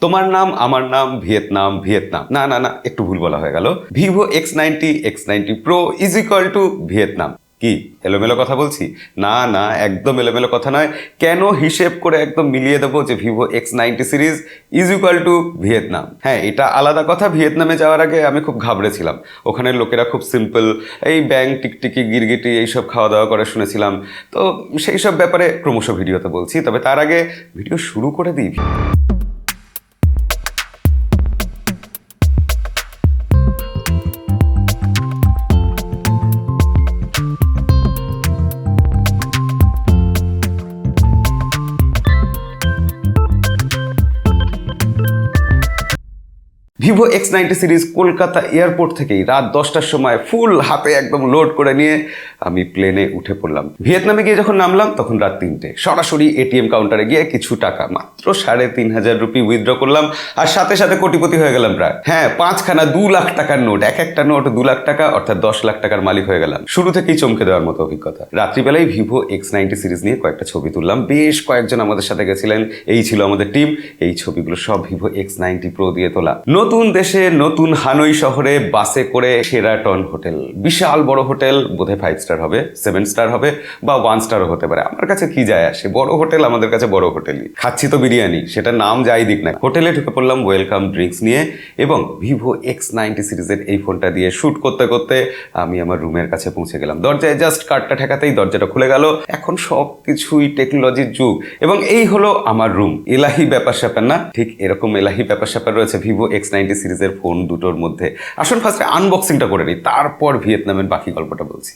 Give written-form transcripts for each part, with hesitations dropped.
তোমার নাম আমার নাম ভিয়েতনাম ভিয়েতনাম না না না একটু ভুল বলা হয়ে গেল। Vivo X90 Pro is equal to Vietnam. কি এলোমেলো কথা বলছি? না না, একদম এলোমেলো কথা নয়। কেন হিসেব করে একদম মিলিয়ে দেবো যে Vivo X90 series is equal to Vietnam. হ্যাঁ, এটা আলাদা কথা। ভিয়েতনামে যাওয়ার আগে আমি খুব ঘাবড়েছিলাম। ওখানের লোকেরা খুব সিম্পল, এই ব্যাং টিকটিকি গিরগিটি এইসব খাওয়া দাওয়া করে শুনেছিলাম। তো সেই সব ব্যাপারে ক্রমশ ভিডিওতে বলছি, তবে তার আগে ভিডিও শুরু করে দিই। Vivo X90 series Kolkata airport থেকেই রাত 10টার সময় ফুল হাতে একদম লোড করে নিয়ে আমি প্লেনে উঠে পড়লাম। ভিয়েতনামে গিয়ে যখন নামলাম তখন রাত 3টে। সরাসরি এটিএম কাউন্টারে গিয়ে কিছু টাকা, মাত্র 3,500 রুপি উইথড্র করলাম, আর সাথে সাথে কোটিপতি হয়ে গেলাম প্রায়। হ্যাঁ, 5খানা 2 লাখ টাকার নোট, এক একটা নোট 2 লাখ টাকা, অর্থাৎ 10 লাখ টাকার মালিক হয়ে গেলাম। শুরু থেকেই চমকে দেওয়ার মতো অভিজ্ঞতা। রাত্রিবেলায় ভিভো X90 সিরিজ নিয়ে কয়েকটা ছবি তুললাম। বেশ কয়েকজন আমাদের সাথে গেছিলেন, এই ছিল আমাদের টিম। এই ছবিগুলো সব ভিভো X90 Pro দিয়ে তোলা। নতুন দেশে, নতুন হানই শহরে বাসে করে শেরাটন হোটেল, বিশাল বড় হোটেল, বোধহয় 5 স্টার হবে, 7 স্টার হবে, বা 1 স্টারও হতে পারে। আমার কাছে কি যায় আসে, বড় হোটেল আমাদের কাছে বড় হোটেলই। খাচ্ছি তো বিরিয়ানি, সেটা নাম যাই দিক না। হোটেলে ঢুকে পড়লাম ওয়েলকাম ড্রিঙ্কস নিয়ে, এবং ভিভো X90 সিরিজের এই ফোনটা দিয়ে শ্যুট করতে করতে আমি আমার রুমের কাছে পৌঁছে গেলাম। দরজায় জাস্ট কার্ডটা ঠেকাতেই দরজাটা খুলে গেল। এখন সব কিছুই টেকনোলজির যুগ, এবং এই হলো আমার রুম। এলাহি ব্যাপার স্যাপার না, ঠিক এরকম এলাহি ব্যাপার স্যাপার রয়েছে ভিভো X90 সিরিজের ফোন দুটোর মধ্যে। আসুন ফার্স্টে আনবক্সিংটা করে নিই, তারপর ভিয়েতনামের বাকি গল্পটা বলছি।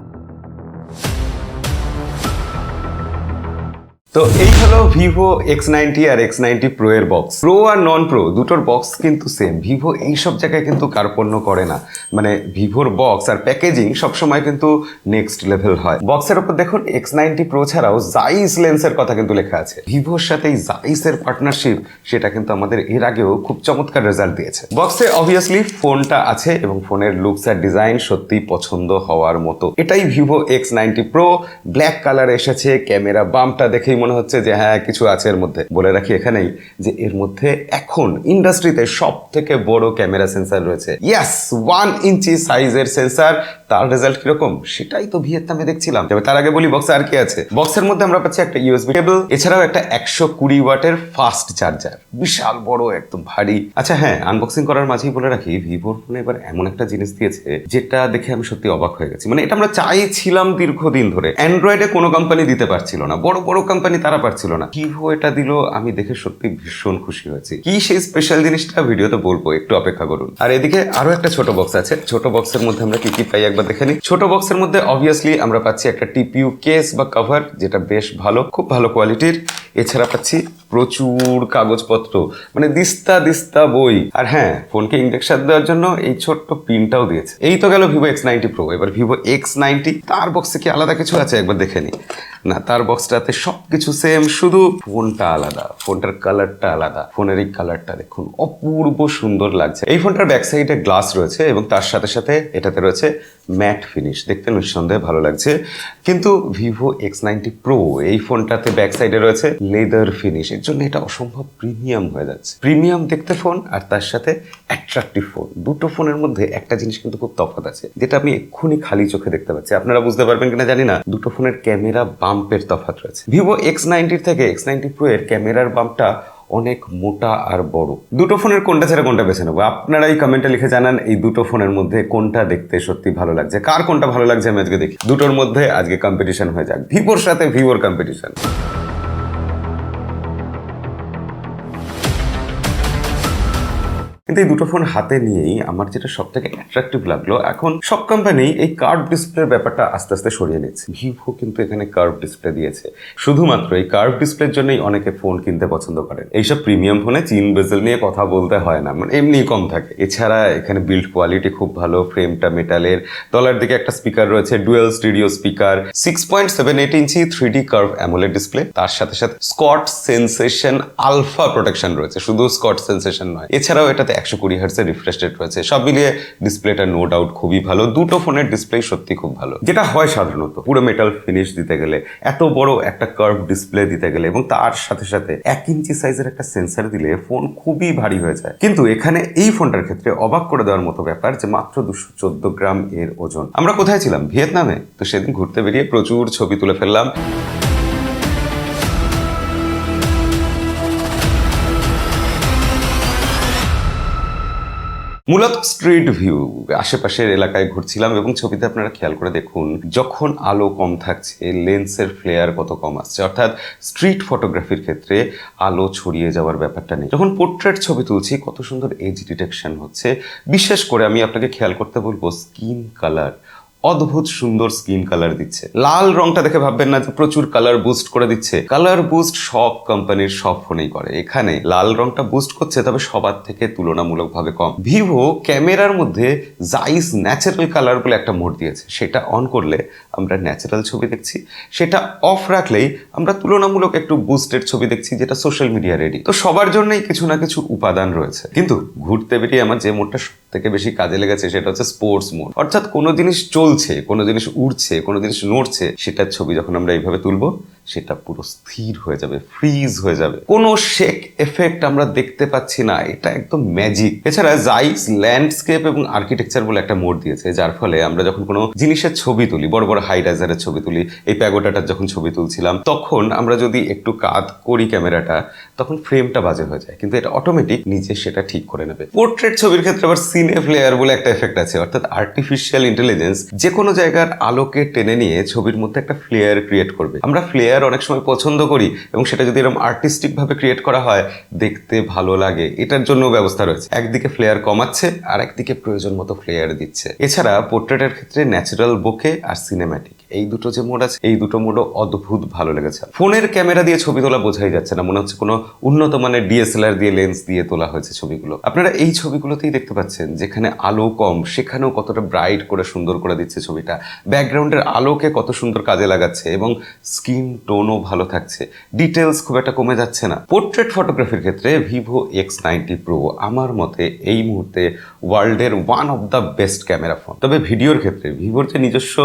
তো এই হলো ভিভো X90 আর X90 Pro এর বক্স। প্রো আর নন প্রো দুটোর বক্স কিন্তু সেম। ভিভো এইসব জায়গায় কিন্তু কার্পণ্য করে না, মানে ভিভোর বক্স আর প্যাকেজিং সবসময় কিন্তু নেক্সট লেভেল হয়। বক্সের উপর দেখুন X90 Pro ছাড়াও জাইস লেন্সের কথা কিন্তু লেখা আছে। ভিভোর সাথে এই জাইসের পার্টনারশিপ, সেটা কিন্তু আমাদের এর আগেও খুব চমৎকার রেজাল্ট দিয়েছে। বক্সে অবভিয়াসলি ফোনটা আছে, এবং ফোনের লুকস আর ডিজাইন সত্যি পছন্দ হওয়ার মতো। এটাই Vivo X90 Pro। Black colour এসেছে, ক্যামেরা বাম্পটা দেখেই মনে হচ্ছে যে হ্যাঁ কিছু আছে এর মধ্যে। বলে রাখি এখানেই যে এর মধ্যে এখন ইন্ডাস্ট্রিতে সব থেকে বড় ক্যামেরা সেন্সার রয়েছে। ইয়েস, 1 ইঞ্চি সাইজের সেন্সার। তার রেজাল্ট কিরকম সেটাই তো ভিয়েতনামে দেখছিলাম। তবে তার আগে বলি বক্সে আর কি আছে। বক্সের মধ্যে আমরা পাচ্ছি একটা ইউএসবি কেবল, এছাড়াও একটা 120 ওয়াটের ফাস্ট চার্জার, বিশাল বড়, একদম ভারী। আচ্ছা হ্যাঁ, আনবক্সিং করার মাঝেই বলে রাখি, ভিভোর ফোনে এবার এমন একটা জিনিস দিয়েছে যেটা দেখে আমি সত্যি অবাক হয়ে গেছি। মানে এটা আমরা চাইছিলাম দীর্ঘদিন ধরে। অ্যান্ড্রয়েডে কোনো কোম্পানি দিতে পারছিল না, বড় বড় কোম্পানি তারা পারছিল না। ভিভো এটা দিল, আমি দেখে সত্যি ভীষণ খুশি হয়েছি। কি সেই স্পেশাল জিনিসটা ভিডিওতে বলবো, একটু অপেক্ষা করুন। আর এদিকে আরো একটা ছোট বক্স আছে। ছোট বক্সের মধ্যে আমরা কি কি পাই একবার দেখে নিই। ছোট বক্সের মধ্যে অবভিয়াসলি আমরা পাচ্ছি একটা টিপিইউ কেস বা কভার, যেটা বেশ ভালো, খুব ভালো কোয়ালিটির। এছাড়া পাচ্ছি প্রচুর কাগজপত্র, মানে দিস্তা দিস্তা বই। আর হ্যাঁ, ফোনকে ইন্ডেক্সার দেওয়ার জন্য এই ছোট্ট পিনটাও দিয়েছে। এই তো গেল ভিভো X90 Pro। এবার ভিভো X90, তার বক্সে কি আলাদা কিছু আছে একবার দেখে নিই। না, তার বক্সটাতে সবকিছু সেম, শুধু ফোনটা আলাদা, ফোনটার কালারটা আলাদা। ফোনের এই কালারটা দেখুন, অপূর্ব সুন্দর লাগছে। এই ফোনটার ব্যাক সাইডে গ্লাস রয়েছে, এবং তার সাথে সাথে এটাতে রয়েছে ম্যাট ফিনিশ। দেখতে নিঃসন্দেহে ভালো লাগছে। কিন্তু ভিভো X90 Pro এই ফোনটাতে ব্যাক সাইডে রয়েছে লেদার ফিনিশ। এর জন্য এটা অসম্ভব প্রিমিয়াম হয়ে যাচ্ছে। প্রিমিয়াম দেখতে ফোন, আর তার সাথে অ্যাট্রাকটিভ ফোন। দুটো ফোনের মধ্যে একটা জিনিস কিন্তু খুব তফাৎ আছে, যেটা আমি এক্ষুনি খালি চোখে দেখতে পাচ্ছি। আপনারা বুঝতে পারবেন কিনা জানি না। দুটো ফোনের ক্যামেরা বাম্পের তফাৎ রয়েছে। ভিভো X90 থেকে X90 Pro এর ক্যামেরার বাম্পটা অনেক মোটা আর বড়। দুটো ফোনের কোনটা ছেড়ে কোনটা বেছে নেবো, আপনারাই কমেন্টে লিখে জানান। এই দুটো ফোনের মধ্যে কোনটা দেখতে সত্যি ভালো লাগছে, কার কোনটা ভালো লাগছে আমি আজকে দেখি। দুটোর মধ্যে আজকে কম্পিটিশন হয়ে যাক, ভিভোর সাথে ভিভোর কম্পিটিশন। কিন্তু এই দুটো ফোন হাতে নিয়েই আমার যেটা সব থেকে অ্যাট্রাকটিভ লাগলো, এখন সব কোম্পানি এই কার্ভ ডিসপ্লের ব্যাপারটা আস্তে আস্তে সরিয়ে নিচ্ছে। ভিভো কিন্তু এখানে কার্ভ ডিসপ্লে দিয়েছে। শুধুমাত্র এই কার্ভ ডিসপ্লের জন্যই অনেকে ফোন কিনতে পছন্দ করেন। এইসব প্রিমিয়াম ফোনে চিন বেজেল নিয়ে কথা বলতে হয় না, মানে এমনি কম থাকে। এছাড়া এখানে বিল্ড কোয়ালিটি খুব ভালো, ফ্রেমটা মেটালের, তলার দিকে একটা স্পিকার রয়েছে, ডুয়েল স্টুডিও স্পিকার, 6.78 ইঞ্চি 3D কার্ভ অ্যামোলেড ডিসপ্লে। তার সাথে সাথে স্কট সেন্সেশন আলফা প্রোটেকশন রয়েছে, শুধু স্কট সেন্সেশন নয়। এছাড়াও এটাতে 120 হার্টজের রিফ্রেশ রেট রয়েছে, সব মিলিয়ে ডিসপ্লেটা নো ডাউট খুবই ভালো। দুটো ফোনের ডিসপ্লে সত্যি খুব ভালো, যেটা হয় সাধারণত পুরো মেটাল ফিনিশ দিতে গেলে, এত বড় একটা কার্ভ ডিসপ্লে দিতে গেলে, এবং তার সাথে সাথে 1 ইঞ্চি সাইজের একটা সেন্সর দিলে ফোন খুবই ভারী হয়ে যায়। কিন্তু এখানে এই ফোনটার ক্ষেত্রে অবাক করে দেওয়ার মতো ব্যাপার যে মাত্র 214 গ্রাম এর ওজন। আমরা কোথায় ছিলাম? ভিয়েতনামে। তো সেদিন ঘুরতে বেরিয়ে প্রচুর ছবি তুলে ফেললাম। মূলত স্ট্রিট ভিউ, আশেপাশের এলাকায় ঘুরছিলাম এবং ছবিতে আপনারা খেয়াল করে দেখুন যখন আলো কম থাকছে লেন্সের ফ্লেয়ার কত কম আসছে, অর্থাৎ স্ট্রিট ফটোগ্রাফির ক্ষেত্রে আলো ছড়িয়ে যাওয়ার ব্যাপারটা নেই। যখন পোর্ট্রেট ছবি তুলছি কত সুন্দর এজ ডিটেকশন হচ্ছে। বিশেষ করে আমি আপনাকে খেয়াল করতে বলবো স্কিন কালার, অদ্ভুত সুন্দর স্কিন কালার দিচ্ছে। লাল রংটা দেখে ভাববেন না যে প্রচুর কালার বুস্ট করে দিচ্ছে। কালার বুস্ট সব কোম্পানির সব ফোনেই করে, এখানে লাল রংটা বুস্ট করছে, তবে সবার থেকে তুলনামূলকভাবে কম। ভিভো ক্যামেরার মধ্যে জাইস ন্যাচারাল কালার বলে একটা মোড দিয়েছে, সেটা অন করলে আমরা ন্যাচারাল ছবি দেখছি, সেটা অফ রাখলেই আমরা তুলনামূলক একটু বুস্টেড ছবি দেখছি, যেটা সোশ্যাল মিডিয়া রেডি। তো সবার জন্যই কিছু না কিছু উপাদান রয়েছে। কিন্তু ঘুরতে বেরিয়ে আমার যে মোডটা সব থেকে বেশি কাজে লেগেছে সেটা হচ্ছে স্পোর্টস মোড, অর্থাৎ কোনো জিনিস চলছে, কোনো জিনিস উড়ছে, কোনো জিনিস নড়ছে, সেটার ছবি যখন আমরা এইভাবে তুলবো সেটা পুরো স্থির হয়ে যাবে, ফ্রিজ হয়ে যাবে, কোনো শেক এফেক্ট আমরা দেখতে পাচ্ছি না, এটা একদম ম্যাজিক। এছাড়া জাইস ল্যান্ডস্কেপ এবং আর্কিটেকচার বলে একটা মোড দিয়েছে, যার ফলে আমরা যখন কোনো জিনিসের ছবি তুলি, বড় বড় হাই রাইজারের ছবি তুলি, এই প্যাগোডাটার যখন ছবি তুলছিলাম, তখন আমরা যদি একটু কাত করি ক্যামেরাটা, তখন ফ্রেমটা বাজে হয়ে যায়, কিন্তু এটা অটোমেটিক নিজে সেটা ঠিক করে নেবে। পোর্ট্রেট ছবির ক্ষেত্রে আবার সিনে ফ্লেয়ার বলে একটা এফেক্ট আছে, অর্থাৎ আর্টিফিশিয়াল ইন্টেলিজেন্স যে কোনো জায়গার আলোকে টেনে নিয়ে ছবির মধ্যে একটা ফ্লেয়ার ক্রিয়েট করবে। আমরা ফ্লেয়ার অনেক সময় পছন্দ করি এবং সেটা যদি এরকম আর্টিস্টিক ভাবে ক্রিয়েট করা হয় দেখতে ভালো লাগে, এটার জন্য ব্যবস্থা রয়েছে। একদিকে ফ্লেয়ার কমাচ্ছে আর একদিকে প্রয়োজন মতো ফ্লেয়ার দিচ্ছে। এছাড়া পোর্ট্রেটের ক্ষেত্রে ন্যাচারাল বোকে আর সিনেম্যাটিক, এই দুটো যে মোড আছে, এই দুটো মোডও অদ্ভুত ভালো লেগেছে। ফোনের ক্যামেরা দিয়ে ছবি তোলা বোঝাই যাচ্ছে না, মনে হচ্ছে কোনো উন্নত মানের ডিএসএলআর দিয়ে লেন্স দিয়ে তোলা হয়েছে ছবিগুলো। আপনারা এই ছবিগুলোতেই দেখতে পাচ্ছেন যেখানে আলো কম সেখানেও কতটা ব্রাইট করে সুন্দর করে দিচ্ছে ছবিটা, ব্যাকগ্রাউন্ডের আলোকে কত সুন্দর কাজে লাগাচ্ছে এবং স্কিন টোনও ভালো থাকছে, ডিটেলস খুব একটা কমে যাচ্ছে না। পোর্ট্রেট ফটোগ্রাফির ক্ষেত্রে ভিভো X90 প্রো আমার মতে এই মুহূর্তে ওয়ার্ল্ডের one of the best camera phone. তবে ভিডিওর ক্ষেত্রে ভিভোর যে নিজস্ব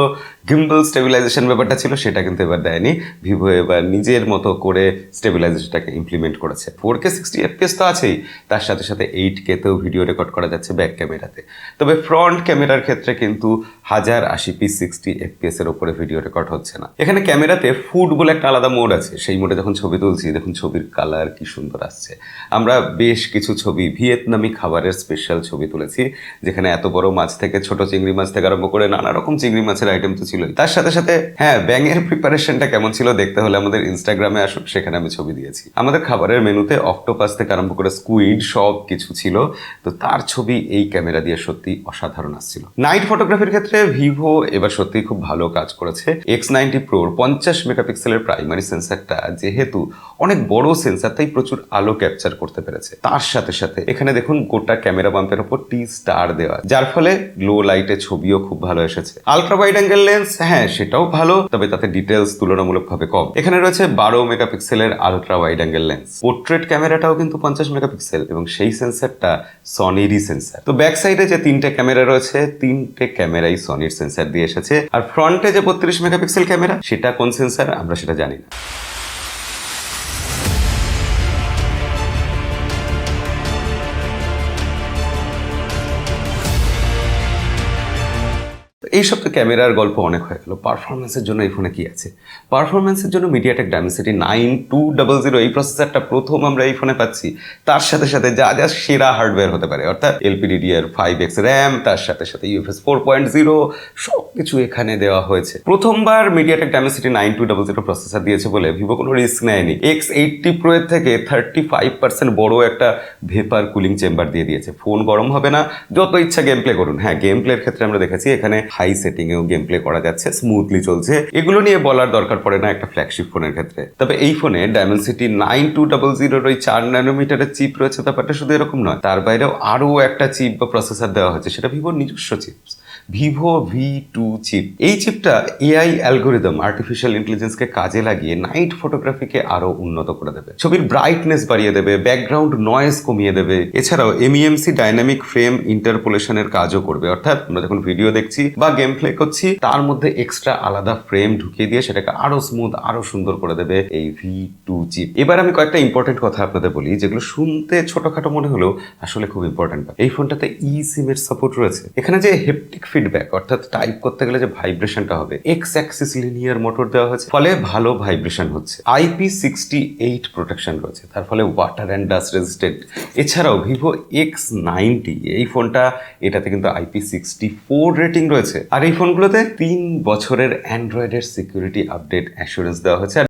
গিম্বল স্টেবিলাইজেশন ব্যাপারটা ছিল সেটা কিন্তু এবার দেয়নি। ভিভো এবার নিজের মতো করে স্টেবিলাইজেশনটাকে ইমপ্লিমেন্ট করেছে। 4K 60 FPS তো আছেই, তার সাথে সাথে 8K-তেও ভিডিও রেকর্ড করা যাচ্ছে ব্যাক ক্যামেরাতে। তবে ফ্রন্ট ক্যামেরার ক্ষেত্রে কিন্তু 1080p 60 FPS এর উপরে ভিডিও রেকর্ড হচ্ছে না। এখানে ক্যামেরাতে ফুড বলে একটা আলাদা মোড আছে, সেই মোডে যখন ছবি তুলছি দেখুন ছবির কালার কি সুন্দর আসছে। আমরা বেশ কিছু ছবি ভিয়েতনামি খাবারের স্পেশাল ছবি তুলেছি, যেখানে এত বড় মাছ থেকে ছোট চিংড়ি মাছ থেকে আরম্ভ করে নানা রকম চিংড়ি মাছের আইটেম তো ছিলই। তার সাথে সাথে হ্যাঁ, ব্যাঙের প্রিপারেশনটা কেমন ছিল দেখতে হলে আমাদের ইনস্টাগ্রামে আসুন, সেখানে আমি ছবি দিয়েছি। আমাদের খাবারের মেনুতে অক্টোপাস থেকে আরম্ভ করে স্কুইড সব কিছু ছিল, তো তার ছবি এই ক্যামেরা দিয়ে সত্যি অসাধারণ আসছিল। নাইট ফটোগ্রাফির ক্ষেত্রে ভিভো এবার সত্যি খুব ভালো কাজ করেছে। X90 প্রোর 50 মেগাপিক্সেলের প্রাইমারি সেন্সারটা যেহেতু অনেক বড় সেন্সার, তাই প্রচুর আলো ক্যাপচার করতে পেরেছে। তার সাথে সাথে এখানে দেখুন গোটা ক্যামেরা বাম্পের উপর টি স্টার দেওয়া, যার ফলে লো লাইটে ছবিও খুব ভালো এসেছে। আলট্রা ওয়াইড অ্যাঙ্গেল লেন্স, হ্যাঁ সেটাও ভালো, তবে তাতে ডিটেলস তুলনামূলকভাবে কম। এখানে রয়েছে 12 মেগাপিক্সেলের ultra wide angle lens. Portrait ক্যামেরাটাও কিন্তু 50 মেগাপিক্সেল এবং সেই সেন্সারটা সনিরই সেন্সার। তো ব্যাক সাইডে যে 3টে ক্যামেরা রয়েছে, 3টে ক্যামেরাই সনির সেন্সার দিয়ে এসেছে। আর ফ্রন্টে যে 32 মেগাপিক্সেল ক্যামেরা, সেটা কোন সেন্সার আমরা সেটা জানি না। এইসব তো ক্যামেরার গল্প অনেক হয়ে গেল। পারফরমেন্সের জন্য এই ফোনে কি আছে? পারফরমেন্সের জন্য মিডিয়াটেক ডাইমেনসিটি 9200 এই প্রসেসরটা প্রথম আমরা এই ফোনে পাচ্ছি। তার সাথে সাথে যা যা সেরা হার্ডওয়্যার হতে পারে, অর্থাৎ LPDDR5X র্যাম, তার সাথে সাথে UFS 4.0 সব কিছু এখানে দেওয়া হয়েছে। প্রথমবার মিডিয়াটেক ডাইমেনসিটি 9200 প্রসেসর দিয়েছে বলে ভিভো কোনো রিস্ক নেয়নি। X80 প্রো এর থেকে 35% বড় একটা ভেপার কুলিং চেম্বার দিয়ে দিয়েছে। ফোন গরম হবে না, যত ইচ্ছা গেম প্লে করুন। হ্যাঁ, গেম প্লের ক্ষেত্রে আমরা দেখেছি এখানে হাই সেটিং এও গেম প্লে করা যাচ্ছে, স্মুথলি চলছে। এগুলো নিয়ে বলার দরকার পড়ে না একটা ফ্ল্যাগশিপ ফোনের ক্ষেত্রে। তবে এই ফোনে ডাইমেনসিটি 9200 ওই 4 ন্যানোমিটারের চিপ রয়েছে, ব্যাপারটা শুধু এরকম নয়, তার বাইরেও আরো একটা চিপ বা প্রসেসর দেওয়া হয়েছে, সেটা ভিভোর নিজস্ব চিপস। Vivo V2 chip. এই চিপটা এআই অ্যালগোরিদম আর্টিফিশিয়াল ইন্টেলিজেন্সকে কাজে লাগিয়ে নাইট ফটোগ্রাফিকে আরো উন্নত করে দেবে, ছবির ব্রাইটনেস বাড়িয়ে দেবে, ব্যাকগ্রাউন্ড নয়েজ কমিয়ে দেবে। এছাড়াও এমইএমসি ডাইনামিক ফ্রেম ইন্টারপোলেশনের কাজও করবে, অর্থাৎ আমরা যখন ভিডিও দেখছি বা গেম প্লে করছি তার মধ্যে এক্সট্রা আলাদা ফ্রেম ঢুকিয়ে দিয়ে সেটাকে আরো স্মুথ, আরো সুন্দর করে দেবে এই V2 চিপ। এবার আমি কয়েকটা ইম্পর্টেন্ট কথা আপনাদের বলি, যেগুলো শুনতে ছোটখাটো মনে হলেও আসলে খুব ইম্পর্টেন্ট। এই ফোনটাতে ই সিম এর সাপোর্ট রয়েছে। এখানে যে হেপটিক ফিডব্যাক, অর্থাৎ টাইপ করতে গেলে যে ভাইব্রেশনটা হবে, এক্স অ্যাক্সিস লিনিয়ার মোটর দেওয়া হয়েছে, ফলে ভালো ভাইব্রেশন হচ্ছে। IP68 প্রোটেকশন রয়েছে, তার ফলে ওয়াটার অ্যান্ড ডাস্ট রেজিস্ট্যান্ট। এছাড়াও ভিভো X90 এই ফোনটা, এটাতে কিন্তু IP64 রেটিং রয়েছে। আর এই ফোনগুলোতে 3 বছরের অ্যান্ড্রয়েডের সিকিউরিটি আপডেট অ্যাসুরেন্স দেওয়া হয়েছে,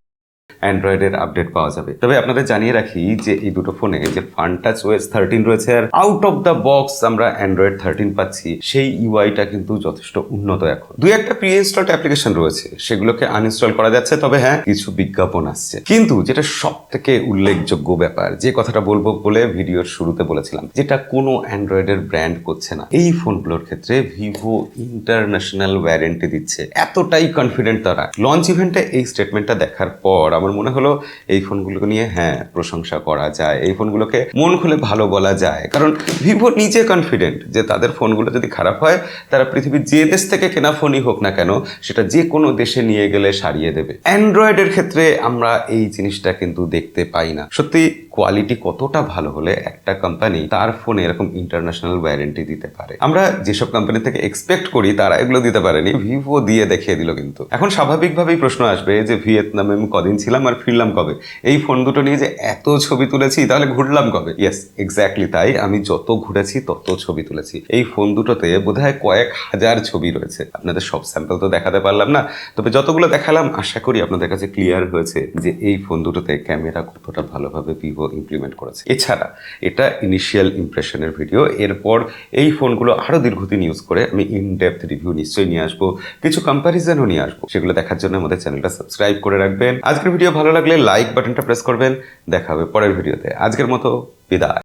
অ্যান্ড্রয়েডের আপডেট পাওয়া যাবে। তবে আপনাদের জানিয়ে রাখি যে এই দুটো ফোনে যে ফানটাচ ওএস 13 রয়েছে আর আউট অফ দ্য বক্স আমরা অ্যান্ড্রয়েড 13 পাচ্ছি, সেই ইউআইটা কিন্তু যথেষ্ট উন্নত। এখন দুই একটা প্রি ইনস্টলড অ্যাপ্লিকেশন রয়েছে, সেগুলোকে আনইনস্টল করা যাচ্ছে। তবে হ্যাঁ, কিছু বিজ্ঞাপন আসছে। কিন্তু যেটা সব থেকে উল্লেখযোগ্য ব্যাপার, যে কথাটা বলবো বলে ভিডিওর শুরুতে বলেছিলাম, যেটা কোনো অ্যান্ড্রয়েডের ব্র্যান্ড করছে না, এই ফোনগুলোর ক্ষেত্রে ভিভো ইন্টারন্যাশনাল ওয়ারেন্টি দিচ্ছে। এতটাই কনফিডেন্ট তারা। লঞ্চ ইভেন্টে এই স্টেটমেন্টটা দেখার পর আমার মনে হলো এই ফোনগুলোকে নিয়ে হ্যাঁ প্রশংসা করা যায়, এই ফোনগুলোকে মন খুলে ভালো বলা যায়। কারণ ভিভো নিজে কনফিডেন্ট যে তাদের ফোনগুলো যদি খারাপ হয়, তারা পৃথিবীর যে দেশ থেকে কেনা ফোনই হোক না কেন, সেটা যে কোনো দেশে নিয়ে গেলে সারিয়ে দেবে। অ্যান্ড্রয়েডের ক্ষেত্রে আমরা এই জিনিসটা কিন্তু দেখতে পাই না। সত্যি কোয়ালিটি কতটা ভালো হলে একটা কোম্পানি তার ফোনে এরকম ইন্টারন্যাশনাল ওয়ারেন্টি দিতে পারে। আমরা যেসব কোম্পানি থেকে এক্সপেক্ট করি তারা এগুলো দিতে পারেনি, ভিভো দিয়ে দেখিয়ে দিল। কিন্তু এখন স্বাভাবিকভাবেই প্রশ্ন আসবে যে ভিয়েতনামে আমি কদিন ছিলাম আর ফিরলাম কবে? এই ফোন দুটো নিয়ে যে এত ছবি তুলেছি, তাহলে ঘুরলাম কবে? ইয়েস, এক্স্যাক্টলি তাই। আমি যত ঘুরেছি তত ছবি তুলেছি। এই ফোন দুটোতে বোধহয় কয়েক হাজার ছবি রয়েছে। আপনাদের সব স্যাম্পল তো দেখাতে পারলাম না, তবে যতগুলো দেখালাম আশা করি আপনাদের কাছে ক্লিয়ার হয়েছে যে এই ফোন দুটোতে ক্যামেরা কতটা ভালোভাবে ভিভো ইমপ্লিমেন্ট করেছে। এছাড়া এটা ইনিশিয়াল ইমপ্রেশনের ভিডিও, এরপর এই ফোনগুলো আরো দীর্ঘদিন ইউজ করে আমি ইন ডেপথ রিভিউ নিশ্চয়ই নিয়ে আসবো, কিছু কম্প্যারিজনও নিয়ে আসবো। সেগুলো দেখার জন্য আমাদের চ্যানেলটা সাবস্ক্রাইব করে রাখবেন। আজকের ভিডিও ভালো লাগলে লাইক বাটনটা প্রেস করবেন। দেখা হবে পরের ভিডিওতে। আজকের মতো বিদায়।